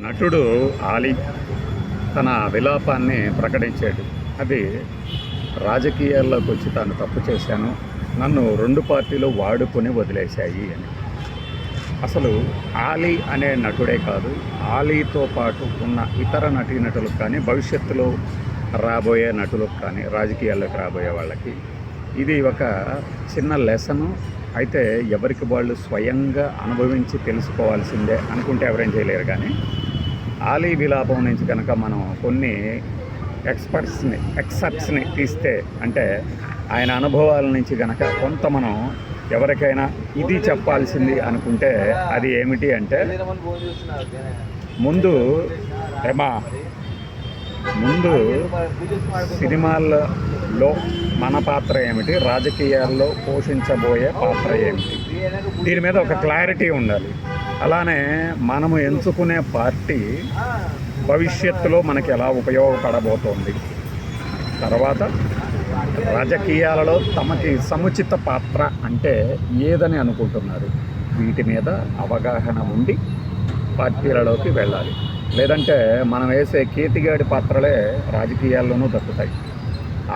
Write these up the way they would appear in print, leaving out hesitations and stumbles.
నటుడు ఆలీ తన విలాపాన్ని ప్రకటించాడు. అది రాజకీయాల్లోకి వచ్చి తాను తప్పు చేశాను, నన్ను రెండు పార్టీలు వాడుకొని వదిలేశాయి అని. అసలు ఆలీ అనే నటుడే కాదు, ఆలీతో పాటు ఉన్న ఇతర నటీనటులకు కానీ, భవిష్యత్తులో రాబోయే నటులకు కానీ, రాజకీయాల్లోకి రాబోయే వాళ్ళకి ఇది ఒక చిన్న లెసను. అయితే ఎవరికి వాళ్ళు స్వయంగా అనుభవించి తెలుసుకోవాల్సిందే అనుకుంటే ఎవరేం చేయలేరు. కానీ ఆలీ విలాపం నుంచి కనుక మనం కొన్ని ఎక్సెప్ట్స్ని తీస్తే, అంటే ఆయన అనుభవాల నుంచి కనుక కొంత మనం ఎవరికైనా ఇది చెప్పాల్సింది అనుకుంటే అది ఏమిటి అంటే, ముందు సినిమాల్లో మన పాత్ర ఏమిటి, రాజకీయాల్లో పోషించబోయే పాత్ర ఏమిటి, దీని మీద ఒక క్లారిటీ ఉండాలి. అలానే మనము ఎంచుకునే పార్టీ భవిష్యత్తులో మనకి ఎలా ఉపయోగపడబోతోంది, తర్వాత రాజకీయాలలో తమకి సముచిత పాత్ర అంటే ఏదని అనుకుంటున్నారు, వీటి మీద అవగాహన ఉండి పార్టీలలోకి వెళ్ళాలి. లేదంటే మనం వేసే కేతిగాడి పాత్రలే రాజకీయాల్లోనూ దక్కుతాయి.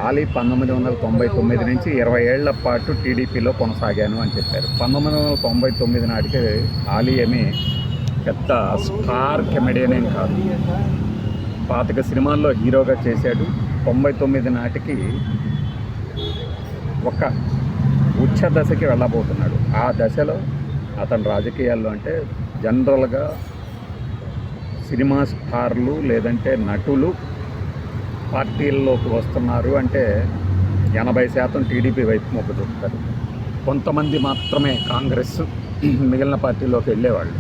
ఆలీ 1999 నుంచి 20 ఏళ్ల పాటు టీడీపీలో కొనసాగాను అని చెప్పారు. 1999 నాటికి ఆలీ ఏమీ పెద్ద స్టార్ కమెడియన్ ఏం కాదు, 25 సినిమాల్లో హీరోగా చేశాడు. 99 నాటికి ఒక ఉచ్చ దశకి వెళ్ళబోతున్నాడు. ఆ దశలో అతను రాజకీయాల్లో అంటే జనరల్గా సినిమా స్టార్లు లేదంటే నటులు పార్టీల్లోకి వస్తున్నారు అంటే 80% టీడీపీ వైపు మొగ్గు చూపుతారు. కొంతమంది మాత్రమే కాంగ్రెస్, మిగిలిన పార్టీలోకి వెళ్ళేవాళ్ళు.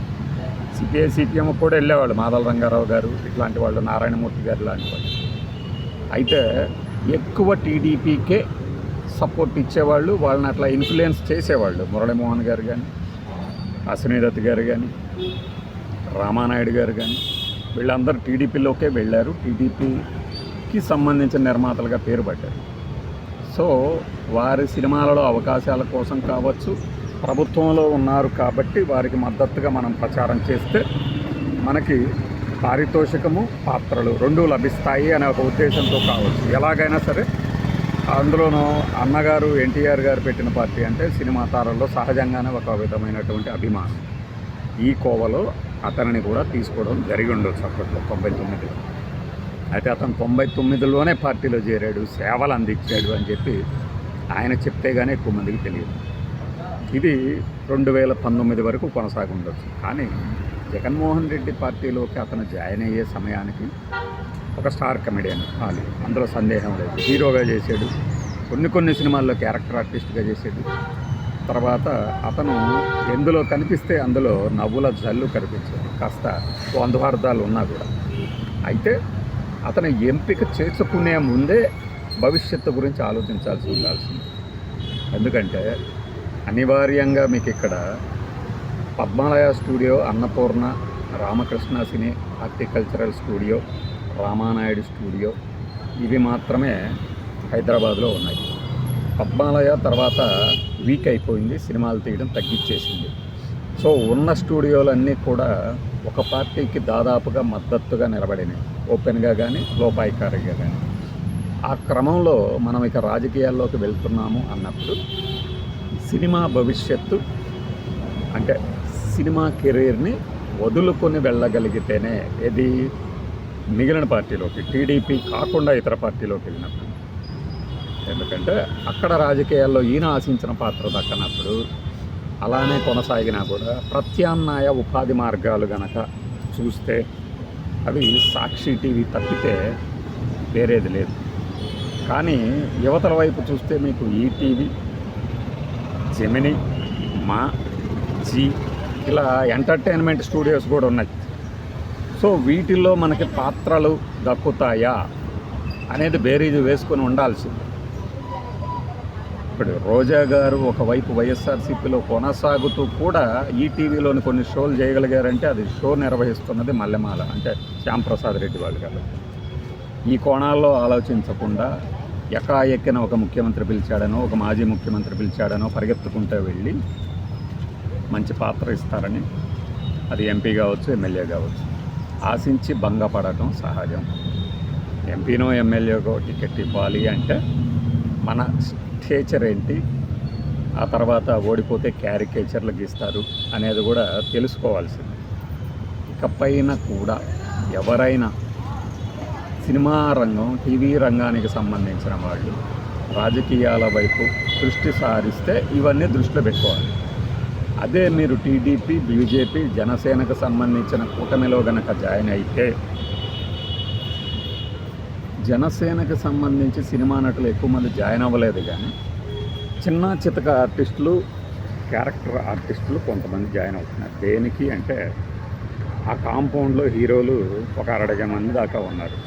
సిపిఎం కూడా వెళ్ళేవాళ్ళు, మాదల రంగారావు గారు ఇట్లాంటి వాళ్ళు, నారాయణమూర్తి గారు లాంటి వాళ్ళు. అయితే ఎక్కువ టీడీపీకే సపోర్ట్ ఇచ్చేవాళ్ళు, వాళ్ళని అట్లా ఇన్ఫ్లుయెన్స్ చేసేవాళ్ళు. మురళీమోహన్ గారు కానీ, అశ్వినీదత్ గారు కానీ, రామానాయుడు గారు కానీ, వీళ్ళందరూ టీడీపీలోకే వెళ్ళారు. టీడీపీకి సంబంధించిన నిర్మాతలుగా పేరు పడ్డారు. సో వారి సినిమాలలో అవకాశాల కోసం కావచ్చు, ప్రభుత్వంలో ఉన్నారు కాబట్టి వారికి మద్దతుగా మనం ప్రచారం చేస్తే మనకి పారితోషికము, పాత్రలు రెండూ లభిస్తాయి అనే ఒక ఉద్దేశంతో కావచ్చు. ఎలాగైనా సరే అందులోనూ అన్నగారు ఎన్టీఆర్ గారు పెట్టిన పార్టీ అంటే సినిమా తారల్లో సహజంగానే ఒక విధమైనటువంటి అభిమానం. ఈ కోవలో అతనిని కూడా తీసుకోవడం జరిగి ఉండొచ్చు అప్పట్లో 99లో. అయితే అతను 99లోనే పార్టీలో చేరాడు, సేవలు అందించాడు అని చెప్పి ఆయన చెప్తే కానీ ఎక్కువ మందికి తెలియదు. ఇది 2019 వరకు కొనసాగి ఉండొచ్చు. కానీ జగన్మోహన్ రెడ్డి పార్టీలోకి అతను జాయిన్ అయ్యే సమయానికి ఒక స్టార్ కమెడియన్ ఆలీ, అందులో సందేహం లేదు. హీరోగా చేశాడు, కొన్ని సినిమాల్లో క్యారెక్టర్ ఆర్టిస్ట్గా చేశాడు. తర్వాత అతను ఎందులో కనిపిస్తే అందులో నవ్వుల జల్లు కనిపించాడు, కాస్త ద్వంద్వార్థాలు ఉన్నా కూడా. అయితే అతను ఎంపిక చేసుకునే ముందే భవిష్యత్తు గురించి ఆలోచించాల్సి ఉండాల్సింది. ఎందుకంటే అనివార్యంగా మీకు ఇక్కడ పద్మాలయ స్టూడియో, అన్నపూర్ణ, రామకృష్ణ సినీ హార్టికల్చరల్ స్టూడియో, రామానాయుడు స్టూడియో ఇవి మాత్రమే హైదరాబాద్లో ఉన్నాయి. పద్మాలయ తర్వాత వీక్ అయిపోయింది, సినిమాలు తీయడం తగ్గించేసింది. సో ఉన్న స్టూడియోలన్నీ కూడా ఒక పార్టీకి దాదాపుగా మద్దతుగా నిలబడినాయి, ఓపెన్గా కానీ లోపాయికారిగా కానీ. ఆ క్రమంలో మనం ఇక రాజకీయాల్లోకి వెళ్తున్నాము అన్నప్పుడు సినిమా భవిష్యత్తు అంటే సినిమా కెరీర్ని వదులుకొని వెళ్ళగలిగితేనే ఇది మిగిలిన పార్టీలోకి, టీడీపీ కాకుండా ఇతర పార్టీలోకి వెళ్ళినప్పుడు. ఎందుకంటే అక్కడ రాజకీయాల్లో ఈయన ఆశించిన పాత్ర దక్కనప్పుడు అలానే కొనసాగినా కూడా ప్రత్యామ్నాయ ఉపాధి మార్గాలు గనక చూస్తే అవి సాక్షి టీవీ తప్పితే వేరేది లేదు. కానీ యువతల వైపు చూస్తే మీకు ఈటీవీ, జెమినీ, మా, జీ ఇలా ఎంటర్టైన్మెంట్ స్టూడియోస్ కూడా ఉన్నాయి. సో వీటిల్లో మనకి పాత్రలు దక్కుతాయా అనేది బేరీజు వేసుకొని ఉండాల్సింది. ఇప్పుడు రోజా గారు ఒకవైపు వైఎస్ఆర్సీపీలో కొనసాగుతూ కూడా ఈటీవీలోని కొన్ని షోలు చేయగలిగారంటే అది షో నిర్వహిస్తున్నది మల్లెమాల అంటే శ్యాంప్రసాద్ రెడ్డి వాళ్ళు కాబట్టి. ఈ కోణాల్లో ఆలోచించకుండా ఎక్కిన ఒక ముఖ్యమంత్రి పిలిచాడనో, ఒక మాజీ ముఖ్యమంత్రి పిలిచాడనో పరిగెత్తుకుంటూ వెళ్ళి మంచి పాత్ర ఇస్తారని, అది ఎంపీ కావచ్చు, ఎమ్మెల్యే కావచ్చు, ఆశించి భంగపడటం సహజం. ఎంపీనో ఎమ్మెల్యేకో టికెట్ ఇవ్వాలి అంటే మన స్టేచర్ ఏంటి, ఆ తర్వాత ఓడిపోతే క్యారికేచర్లు గీస్తారు అనేది కూడా తెలుసుకోవాల్సింది. ఇకపైన కూడా ఎవరైనా సినిమా రంగం, టీవీ రంగానికి సంబంధించిన వాళ్ళు రాజకీయాల వైపు దృష్టి సారిస్తే ఇవన్నీ దృష్టిలో పెట్టుకోవాలి. అదే మీరు టీడీపీ, బీజేపీ, జనసేనకు సంబంధించిన కూటమిలో గనక జాయిన్ అయితే, జనసేనకు సంబంధించి సినిమా నటులు ఎక్కువ మంది జాయిన్ అవ్వలేదు, కానీ చిన్న చితక ఆర్టిస్టులు, క్యారెక్టర్ ఆర్టిస్టులు కొంతమంది జాయిన్ అవుతున్నారు. దేనికి అంటే ఆ కాంపౌండ్లో హీరోలు ఒక 60 మంది దాకా ఉన్నారు.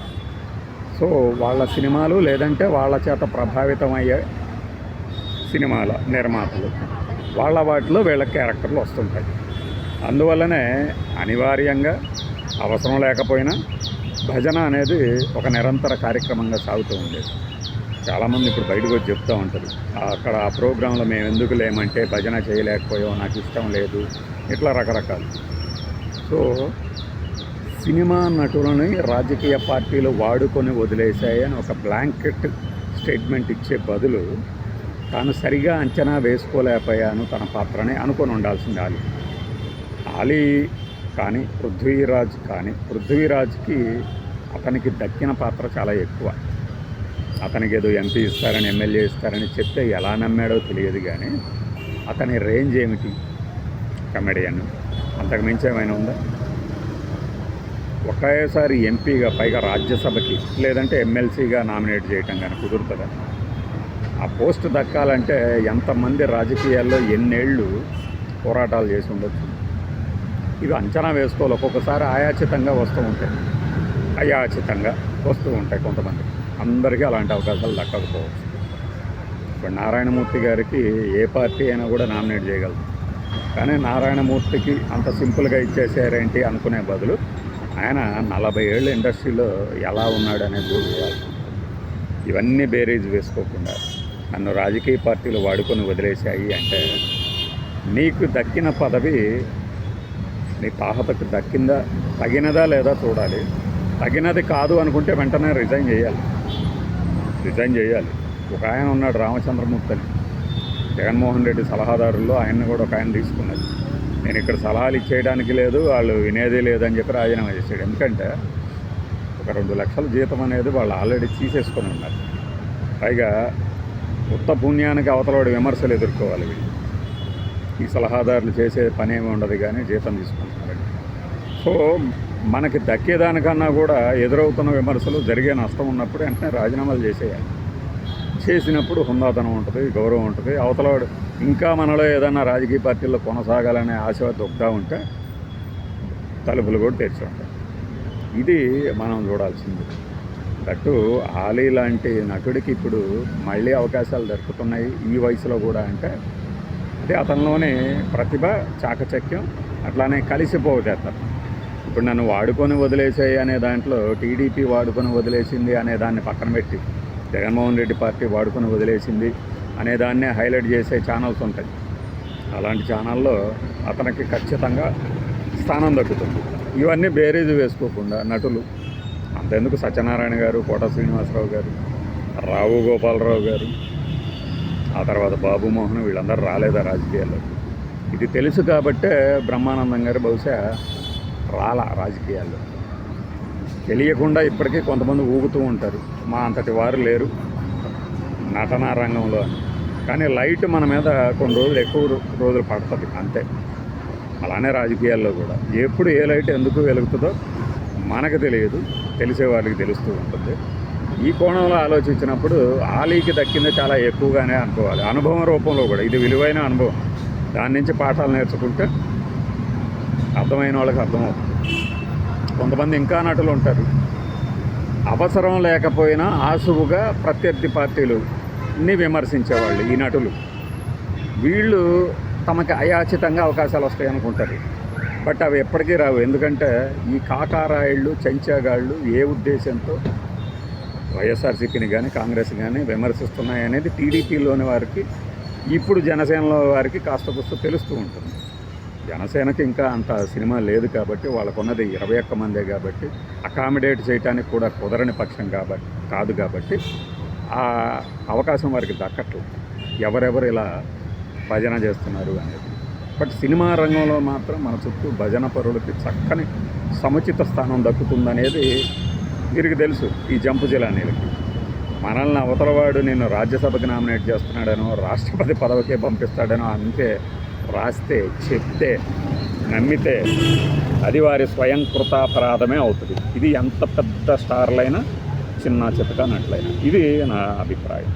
సో వాళ్ళ సినిమాలు లేదంటే వాళ్ళ చేత ప్రభావితం అయ్యే సినిమాల నిర్మాతలు వాళ్ళ వాటిలో వీళ్ళ క్యారెక్టర్లు వస్తుంటాయి. అందువల్లనే అనివార్యంగా అవసరం లేకపోయినా భజన అనేది ఒక నిరంతర కార్యక్రమంగా సాగుతూ ఉండేది. చాలామంది ఇప్పుడు బయటకు వచ్చి చెప్తూ ఉంటారు, అక్కడ ఆ ప్రోగ్రాంలో మేము ఎందుకు లేమంటే భజన చేయలేకపోయాం, నాకు ఇష్టం లేదు, ఇట్లా రకరకాలు. సో సినిమా నటులని రాజకీయ పార్టీలు వాడుకొని వదిలేశాయని ఒక బ్లాంకెట్ స్టేట్మెంట్ ఇచ్చే బదులు తాను సరిగా అంచనా వేసుకోలేకపోయాను తన పాత్రని అనుకొని ఉండాల్సింది ఆలీ కానీ పృథ్వీరాజ్కి అతనికి దక్కిన పాత్ర చాలా ఎక్కువ. అతనికి ఏదో ఎంపీ ఇస్తారని, ఎమ్మెల్యే ఇస్తారని చెప్తే ఎలా నమ్మాడో తెలియదు, కానీ అతని రేంజ్ ఏమిటి? కమెడియన్, అంతకు మించి ఏమైనా ఉందా? ఒకేసారి ఎంపీగా, పైగా రాజ్యసభకి లేదంటే ఎమ్మెల్సీగా నామినేట్ చేయటం కానీ కుదురుతుందా? ఆ పోస్ట్ దక్కాలంటే ఎంతమంది రాజకీయాల్లో ఎన్నేళ్ళు పోరాటాలు చేసి ఉండొచ్చు. ఇవి అంచనా వేసుకోవాలి. ఒక్కొక్కసారి అయాచితంగా వస్తూ ఉంటాయి కొంతమంది. అందరికీ అలాంటి అవకాశాలు దక్కకపోవచ్చు. ఇప్పుడు నారాయణమూర్తి గారికి ఏ పార్టీ అయినా కూడా నామినేట్ చేయగలదు, కానీ నారాయణమూర్తికి అంత సింపుల్గా ఇచ్చేసారేంటి అనుకునే బదులు ఆయన 40 ఏళ్ళ ఇండస్ట్రీలో ఎలా ఉన్నాడు అనేది చూడాలి. ఇవన్నీ బేరీజ్ వేసుకోకుండా నన్ను రాజకీయ పార్టీలు వాడుకొని వదిలేశాయి అంటే, నీకు దక్కిన పదవి నీ తాహతకు తగినదా లేదా చూడాలి. తగినది కాదు అనుకుంటే వెంటనే రిజైన్ చేయాలి. ఒక ఆయన ఉన్నాడు, రామచంద్రమూర్తి అని, జగన్మోహన్ రెడ్డి సలహాదారుల్లో ఆయన్ని కూడా ఒక ఆయన తీసుకున్నది. నేను ఇక్కడ సలహాలు ఇచ్చేయడానికి లేదు, వాళ్ళు వినేది లేదని చెప్పి రాజీనామా చేశాడు. ఎందుకంటే ఒక 2 లక్షల జీతం అనేది వాళ్ళు ఆల్రెడీ తీసేసుకొని ఉన్నారు. పైగా ఉత్త పుణ్యానికి అవతలవాడి విమర్శలు ఎదుర్కోవాలి. ఈ సలహాదారులు చేసే పని ఏమి ఉండదు, కానీ జీతం తీసుకుంటున్నారు. సో మనకి దక్కేదానికన్నా కూడా ఎదురవుతున్న విమర్శలు, జరిగే నష్టం ఉన్నప్పుడు వెంటనే రాజీనామాలు చేసేయాలి. చేసినప్పుడు హుందాతనం ఉంటుంది, గౌరవం ఉంటుంది. అవతలవాడు ఇంకా మనలో ఏదైనా రాజకీయ పార్టీల్లో కొనసాగాలనే ఆశ దొక్కుతూ ఉంటే తలుపులు కూడా తెరిచి ఉంటాయి. ఇది మనం చూడాల్సింది. దట్టు ఆలీ లాంటి నటుడికి ఇప్పుడు మళ్ళీ అవకాశాలు దొరుకుతున్నాయి ఈ వయసులో కూడా అంటే, అంటే అతనిలోనే ప్రతిభ, చాకచక్యం అట్లానే కలిసిపోతారు. ఇప్పుడు నన్ను వాడుకొని వదిలేసాయి అనే దాంట్లో టీడీపీ వాడుకొని వదిలేసింది అనే దాన్ని పక్కన పెట్టి, జగన్మోహన్ రెడ్డి పార్టీ వాడుకొని వదిలేసింది అనే దాన్నే హైలైట్ చేసే ఛానల్స్ ఉంటాయి. అలాంటి ఛానల్లో అతనికి ఖచ్చితంగా స్థానం దక్కుతుంది. ఇవన్నీ బేరీజు వేసుకోకుండా నటులు అంతెందుకు, సత్యనారాయణ గారు, కోట శ్రీనివాసరావు గారు, రావు గోపాలరావు గారు, ఆ తర్వాత బాబు మోహన్, వీళ్ళందరూ రాలేదా రాజకీయాల్లో? ఇది తెలుసు కాబట్టే బ్రహ్మానందం గారు బహుశా రాజకీయాల్లో. తెలియకుండా ఇప్పటికీ కొంతమంది ఊగుతూ ఉంటారు, మా అంతటి వారు లేరు నటనా రంగంలో అని. కానీ లైట్ మన మీద కొన్ని రోజులు ఎక్కువ రోజులు పడుతుంది అంతే. అలానే రాజకీయాల్లో కూడా ఎప్పుడు ఏ లైట్ ఎందుకు వెలుగుతుందో మనకు తెలియదు, తెలిసే వారికి తెలుస్తూ ఉంటుంది. ఈ కోణంలో ఆలోచించినప్పుడు ఆలీకి దక్కింది చాలా ఎక్కువగానే అనుకోవాలి. అనుభవం రూపంలో కూడా ఇది విలువైన అనుభవం. దాని నుంచి పాఠాలు నేర్చుకుంటే అర్థమైన వాళ్ళకి అర్థమవుతుంది. కొంతమంది ఇంకా నటులు ఉంటారు, అవసరం లేకపోయినా ఆసువుగా ప్రత్యర్థి పార్టీలుని విమర్శించేవాళ్ళు ఈ నటులు. వీళ్ళు తమకి అయాచితంగా అవకాశాలు వస్తాయి అనుకుంటారు, బట్ అవి ఎప్పటికీ రావు. ఎందుకంటే ఈ కాకారాయిళ్ళు, చెంచాగాళ్ళు ఏ ఉద్దేశంతో వైఎస్ఆర్సీపీని కానీ కాంగ్రెస్ కానీ విమర్శిస్తున్నాయి అనేది టీడీపీలోని వారికి, ఇప్పుడు జనసేనలో వారికి కాస్త తెలుస్తూ ఉంటుంది. జనసేనకి ఇంకా అంత సినిమా లేదు కాబట్టి వాళ్ళకున్నది 21 మందే కాబట్టి అకామిడేట్ చేయడానికి కూడా కుదరని పక్షం కాదు కాబట్టి ఆ అవకాశం వారికి దక్కట్లేదు. ఎవరెవరు ఇలా భజన చేస్తున్నారు అనేది. బట్ సినిమా రంగంలో మాత్రం మన చుట్టూ భజన పరులకి చక్కని సముచిత స్థానం దక్కుతుందనేది వీరికి తెలుసు. ఈ జంపు జిలానీలకి మనల్ని అవతలవాడు నిన్ను రాజ్యసభకి నామినేట్ చేస్తున్నాడనో రాష్ట్రపతి పదవికే పంపిస్తాడనో అంతే రాస్తే చెప్తే నమ్మితే అది వారి స్వయం కృతాపరాధమే అవుతుంది. ఇది ఎంత పెద్ద స్టార్లైనా చిన్న చితక నట్లయినా ఇది నా అభిప్రాయం.